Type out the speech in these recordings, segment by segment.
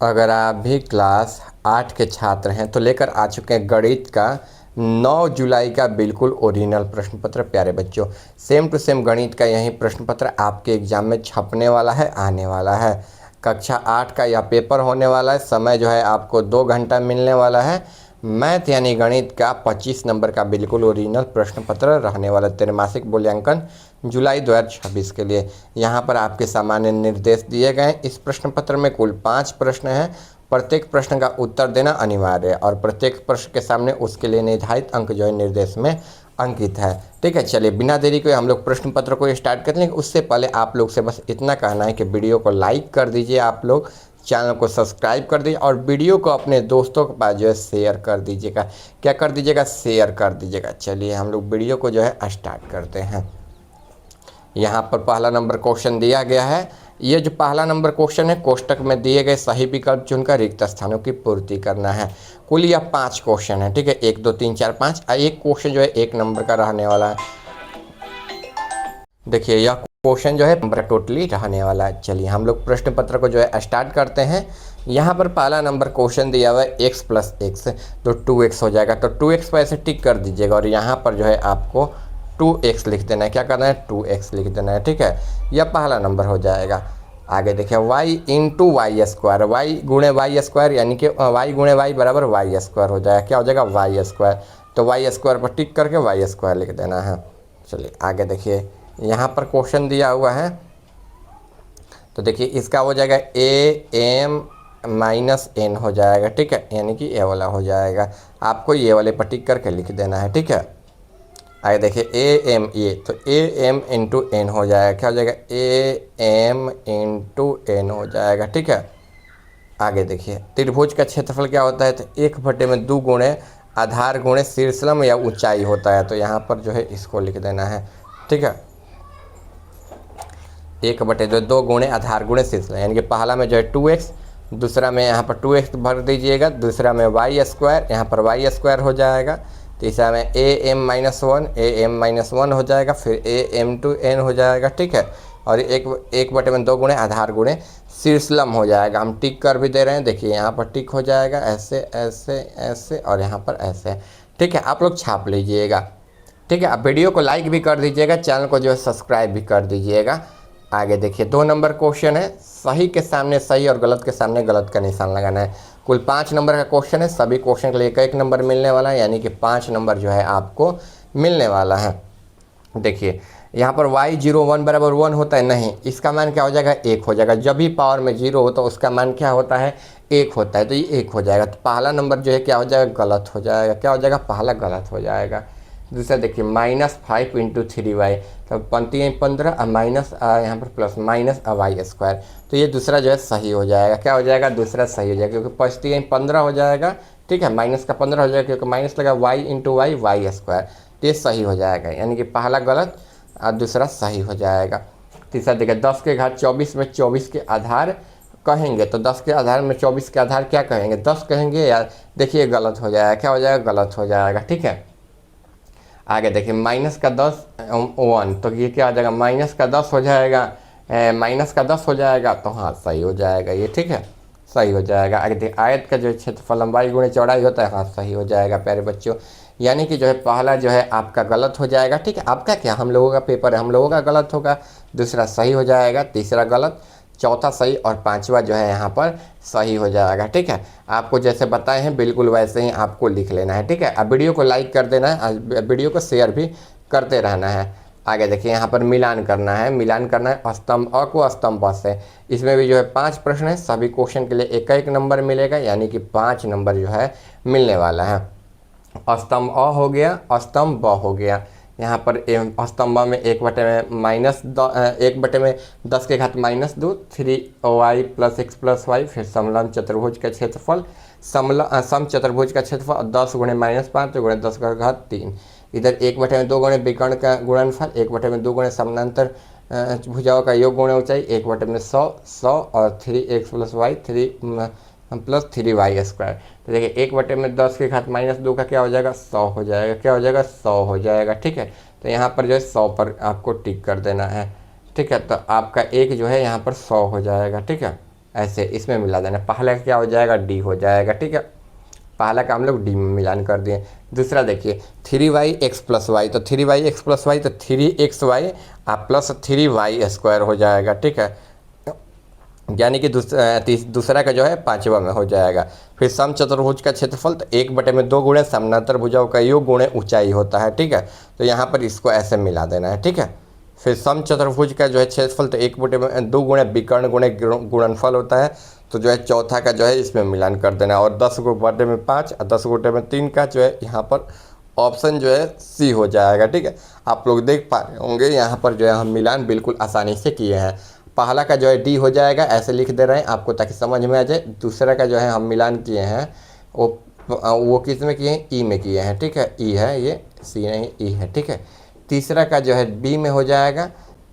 अगर आप भी क्लास 8 के छात्र हैं तो लेकर आ चुके हैं गणित का 9 जुलाई का बिल्कुल ओरिजिनल प्रश्न पत्र। प्यारे बच्चों, सेम टू सेम गणित का यही प्रश्न पत्र आपके एग्ज़ाम में छपने वाला है, आने वाला है। कक्षा 8 का यह पेपर होने वाला है। समय जो है आपको 2 घंटा मिलने वाला है। मैथ यानी गणित का 25 नंबर का बिल्कुल ओरिजिनल प्रश्न पत्र रहने वाला त्रैमासिक मूल्यांकन जुलाई 2026 के लिए। यहाँ पर आपके सामान्य निर्देश दिए गए। इस प्रश्न पत्र में कुल 5 प्रश्न हैं। प्रत्येक प्रश्न का उत्तर देना अनिवार्य है और प्रत्येक प्रश्न के सामने उसके लिए निर्धारित अंक जो है निर्देश में अंकित है। ठीक है, चलिए बिना देरी के हम लोग प्रश्न पत्र को स्टार्ट कर लेंगे। उससे पहले आप लोग से बस इतना कहना है कि वीडियो को लाइक कर दीजिए, आप लोग चैनल को सब्सक्राइब कर दीजिए और वीडियो को अपने दोस्तों के पास जो है शेयर कर दीजिएगा। क्या कर दीजिएगा? शेयर कर दीजिएगा। चलिए हम लोग वीडियो को जो है स्टार्ट करते हैं। यहाँ पर पहला नंबर क्वेश्चन दिया गया है। ये जो पहला नंबर क्वेश्चन है, कोष्टक में दिए गए सही विकल्प चुनकर रिक्त स्थानों की पूर्ति करना है। कुल यह 5 क्वेश्चन है। ठीक है, 1 2 3 4 5। एक क्वेश्चन जो है 1 नंबर का रहने वाला है। देखिए यह क्वेश्चन जो है नंबर टोटली रहने वाला है। चलिए हम लोग प्रश्न पत्र को जो है स्टार्ट करते हैं। यहाँ पर पहला नंबर क्वेश्चन दिया हुआ है x + x, तो 2x हो जाएगा। तो 2x पर ऐसे टिक कर दीजिएगा और यहाँ पर जो है आपको 2x लिख देना है। क्या करना है? 2x लिख देना है। ठीक है, यह पहला नंबर हो जाएगा। आगे देखिए y × y², y गुणे y² यानी कि y गुणे y बराबर y² हो जाएगा। क्या हो जाएगा? y²। तो y² पर टिक करके y² लिख देना है। चलिए आगे देखिए, यहाँ पर क्वेश्चन दिया हुआ है। तो देखिए इसका हो जाएगा am - n हो जाएगा। ठीक है, यानी कि ये वाला हो जाएगा। आपको ये वाले पर टिक करके लिख देना है। ठीक है, आगे देखिए am, ये तो am × n हो जाएगा। क्या हो जाएगा? am × n हो जाएगा। ठीक है, आगे देखिए त्रिभुज का क्षेत्रफल क्या होता है? तो 1/2 गुणे आधार गुणे शीर्षलंब या ऊंचाई होता है। तो यहाँ पर जो है इसको लिख देना है। ठीक है, 1/2 गुणे आधार गुणे शीर्षलंब, यानी कि पहला में जो है 2x, दूसरा में यहाँ पर 2x भर दीजिएगा, दूसरा में y², यहाँ पर y² हो जाएगा। तीसरा में am - 1 हो जाएगा, फिर am × n हो जाएगा। ठीक है, और 1/2 गुणे आधार गुणे शीर्षलंब हो जाएगा। हम टिक कर भी दे रहे हैं। देखिए यहाँ पर टिक हो जाएगा, ऐसे ऐसे ऐसे और यहाँ पर ऐसे। ठीक है, आप लोग छाप लीजिएगा। ठीक है, आप वीडियो को लाइक भी कर दीजिएगा, चैनल को जो है सब्सक्राइब भी कर दीजिएगा। आगे देखिए 2 नंबर क्वेश्चन है। सही के सामने सही और गलत के सामने गलत का निशान लगाना है। कुल 5 नंबर का क्वेश्चन है। सभी क्वेश्चन के लिए 1 नंबर मिलने वाला है, यानी कि 5 नंबर जो है आपको मिलने वाला है। देखिए यहाँ पर y01 बराबर 1 होता है, नहीं, इसका मान क्या हो जाएगा? 1 हो जाएगा। जब भी पावर में 0 हो तो उसका मान क्या होता है? 1 होता है। तो ये 1 हो जाएगा। तो पहला नंबर जो है क्या हो जाएगा? गलत हो जाएगा। क्या हो जाएगा? पहला गलत हो जाएगा। दूसरा देखिए -5 × 3y, तो पंक्ति 15 और माइनस यहाँ पर प्लस -y²। तो ये दूसरा जो है सही हो जाएगा। क्या हो जाएगा? दूसरा सही हो जाएगा, क्योंकि पंक्ति 15 हो जाएगा। ठीक है, माइनस का 15 हो जाएगा, क्योंकि माइनस लगा y × y² तो ये सही हो जाएगा, यानी कि पहला गलत और दूसरा सही हो जाएगा। तीसरा देखिए 10 के घात 24 में 24 के आधार कहेंगे, तो 10 के आधार में 24 के आधार क्या कहेंगे? 10 कहेंगे यार। देखिए गलत हो जाएगा। क्या हो जाएगा? गलत हो जाएगा। ठीक है, आगे देखिए -10 1, तो ये क्या हो जाएगा? -10 हो जाएगा, -10 हो जाएगा। तो हाँ सही हो जाएगा ये। ठीक है, सही हो जाएगा। आगे देखिए आयत का जो क्षेत्रफल लंबाई गुणे चौड़ाई होता है, हाँ सही हो जाएगा प्यारे बच्चों। यानी कि जो है पहला जो है आपका गलत हो जाएगा। ठीक है, आपका क्या, हम लोगों का पेपर है, हम लोगों का गलत होगा, दूसरा सही हो जाएगा, तीसरा गलत, चौथा सही और पांचवा जो है यहाँ पर सही हो जाएगा। ठीक है, आपको जैसे बताए हैं बिल्कुल वैसे ही आपको लिख लेना है। ठीक है, अब वीडियो को लाइक कर देना है, वीडियो को शेयर भी करते रहना है। आगे देखिए यहाँ पर मिलान करना है। मिलान करना है स्तंभ अ को स्तंभ ब से। इसमें भी जो है 5 प्रश्न है। सभी क्वेश्चन के लिए 1 नंबर मिलेगा, यानी कि 5 नंबर जो है मिलने वाला है। स्तंभ अ हो गया, स्तंभ ब हो गया। यहाँ पर स्तंभ में 1/10 के घात -2 3y + x + y, फिर समलंब चतुर्भुज का क्षेत्रफल, सम चतुर्भुज का क्षेत्रफल 10 × -5 तो × 10 का घात 3। इधर 1/2 गुणे विकर्ण का गुणनफल, 1/2 गुणे समानांतर भुजाओं का योग गुणे ऊंचाई, 1/100 और 3x + y 3 + 3y²। तो देखिए 1/10 के घात -2 का क्या हो जाएगा? 100 हो जाएगा। क्या हो जाएगा? 100 हो जाएगा। ठीक है, तो यहाँ पर जो है 100 पर आपको टिक कर देना है। ठीक है, तो आपका एक जो है यहाँ पर 100 हो जाएगा। ठीक है, ऐसे इसमें मिला देना। पहला क्या हो जाएगा, डी हो जाएगा, ठीक है। पहला का हम लोग डी में मिलान कर दिए। दूसरा देखिए 3y(x + y), तो 3y(x + y) तो 3xy प्लस 3y² हो जाएगा, ठीक है। यानी कि दूसरा का जो है पांचवा में हो जाएगा। फिर समचतुर्भुज का क्षेत्रफल तो 1/2 गुणे समानांतर भुजाओं का योग गुणे ऊंचाई होता है, ठीक है। तो यहाँ पर इसको ऐसे मिला देना है, ठीक है। फिर समचतुर्भुज का जो है क्षेत्रफल तो 1/2 गुणे विकर्ण गुणे गुणनफल होता है। तो जो है चौथा का जो है इसमें मिलान कर देना, और 10/5 और 10/3 का जो है यहाँ पर ऑप्शन जो है सी हो जाएगा, ठीक है। आप लोग देख पा रहे होंगे यहाँ पर जो है हम मिलान बिल्कुल आसानी से किए हैं। पहला का जो है डी हो जाएगा, ऐसे लिख दे रहे हैं आपको ताकि समझ में आ जाए। दूसरा का जो है हम मिलान किए हैं वो किस में किए हैं, ई में किए हैं, ठीक है। ई है ये, सी नहीं ई है, ठीक है। तीसरा का जो है बी में हो जाएगा,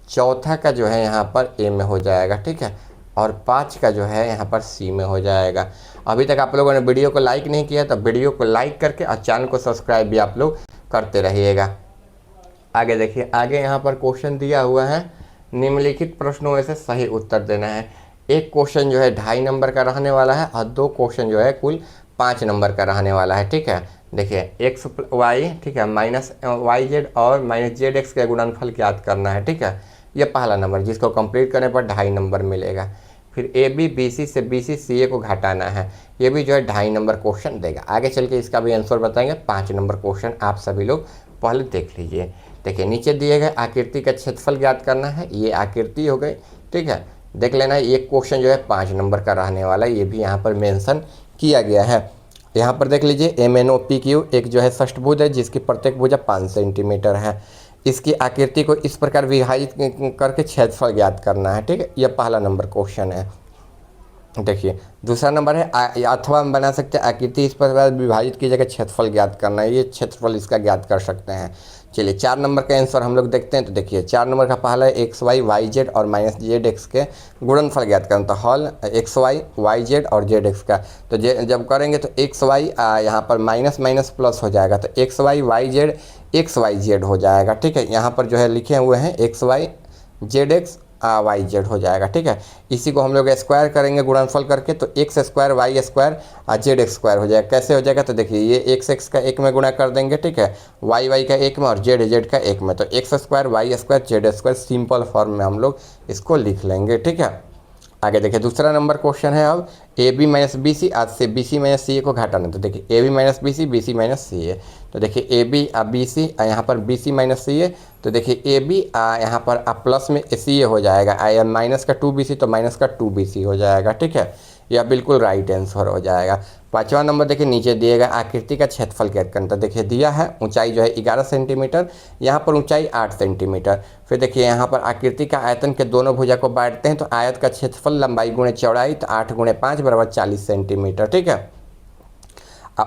चौथा का जो है यहाँ पर ए में हो जाएगा, ठीक है। और 5 का जो है यहाँ पर सी में हो जाएगा। अभी तक आप लोगों ने वीडियो को लाइक नहीं किया तो वीडियो को लाइक करके और चैनल को सब्सक्राइब भी आप लोग करते रहिएगा। आगे देखिए, आगे यहाँ पर क्वेश्चन दिया हुआ है, निम्नलिखित प्रश्नों में से सही उत्तर देना है। एक क्वेश्चन जो है 2.5 नंबर का रहने वाला है और 2 क्वेश्चन जो है कुल 5 नंबर का रहने वाला है, ठीक है। देखिए xy, ठीक है, -yz और -zx का गुणनफल ज्ञात करना है, ठीक है। ये पहला नंबर जिसको कंप्लीट करने पर 2.5 नंबर मिलेगा। फिर AB BC से BC CA को घटाना है, ये भी जो है 2.5 नंबर क्वेश्चन देगा। आगे चल के इसका भी आंसर बताएंगे। 5 नंबर क्वेश्चन आप सभी लोग पहले देख लीजिए। देखिए नीचे दिए गए आकृति का क्षेत्रफल ज्ञात करना है, ये आकृति हो गई, ठीक है। देख लेना है, ये क्वेश्चन जो है 5 नंबर का रहने वाला है, ये भी यहाँ पर मेंशन किया गया है। यहाँ पर देख लीजिए MNOPQ एक जो है षष्ठभुज है जिसकी प्रत्येक भुजा 5 सेंटीमीटर है। इसकी आकृति को इस प्रकार विभाजित करके क्षेत्रफल ज्ञात करना है, ठीक है। यह पहला नंबर क्वेश्चन है। देखिए दूसरा नंबर है अथवा हम बना सकते हैं आकृति इस प्रकार विभाजित की जगह क्षेत्रफल ज्ञात करना है, ये क्षेत्रफल इसका ज्ञात कर सकते हैं। चलिए 4 नंबर का आंसर हम लोग देखते हैं। तो देखिए 4 नंबर का पहला है XY YZ और -ZX के गुणनफल ज्ञात करना, तो हॉल XY YZ और ZX का। तो जब करेंगे तो XY यहाँ पर माइनस माइनस प्लस हो जाएगा, तो XY YZ XYZ हो जाएगा, ठीक है। यहाँ पर जो है लिखे हुए हैं XY ZX YZ हो जाएगा, ठीक है। इसी को हम लोग स्क्वायर करेंगे गुणनफल करके, तो x² y² ZX² हो जाएगा। कैसे हो जाएगा, तो देखिए ये x का 1 में गुणा कर देंगे, ठीक है, y का 1 में और z का 1 में, तो x² y² z² simple form में हम लोग इसको लिख लेंगे, ठीक है। आगे देखिए दूसरा नंबर क्वेश्चन है अब AB - BC आज से BC - CA को घटाना। तो देखिए AB - BC BC - CA, तो देखिए AB BC यहाँ पर BC - CA, तो देखिए AB यहाँ पर प्लस में CA हो जाएगा, माइनस का 2BC तो माइनस का 2BC हो जाएगा, ठीक है। यह बिल्कुल राइट आंसर हो जाएगा। 5वां नंबर देखिए नीचे दिएगा आकृति का क्षेत्रफल ज्ञात करना। देखिए दिया है ऊंचाई जो है 11 सेंटीमीटर, यहाँ पर ऊंचाई 8 सेंटीमीटर। फिर देखिए यहाँ पर आकृति का आयतन के दोनों भुजा को बांटते हैं, तो आयत का क्षेत्रफल लंबाई गुणे चौड़ाई, तो 8 × 5 = 40 सेंटीमीटर, ठीक है।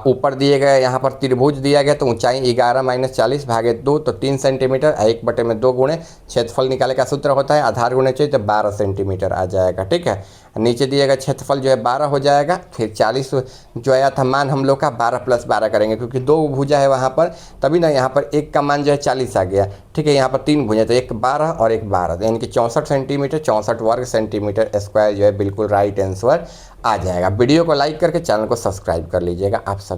ऊपर दिए गए यहाँ पर त्रिभुज दिया गया, तो ऊंचाई 11 - 40 / 2 तो 3 सेंटीमीटर, 1/2 गुणे क्षेत्रफल निकाले का सूत्र होता है आधार गुणे चाहिए, तो 12 सेंटीमीटर आ जाएगा, ठीक है। नीचे दिए गए क्षेत्रफल जो है 12 हो जाएगा। फिर 40 जो आया था मान हम लोग का 12 + 12 करेंगे, क्योंकि 2 भुजा है वहाँ पर, तभी ना यहाँ पर एक का मान जो है 40 आ गया, ठीक है। यहाँ पर 3 भुजा, तो एक 12 और एक 12, यानी कि 64 सेंटीमीटर, 64 वर्ग सेंटीमीटर स्क्वायर जो है बिल्कुल राइट आंसर आ जाएगा। वीडियो को लाइक करके चैनल को सब्सक्राइब कर लीजिएगा आप सब।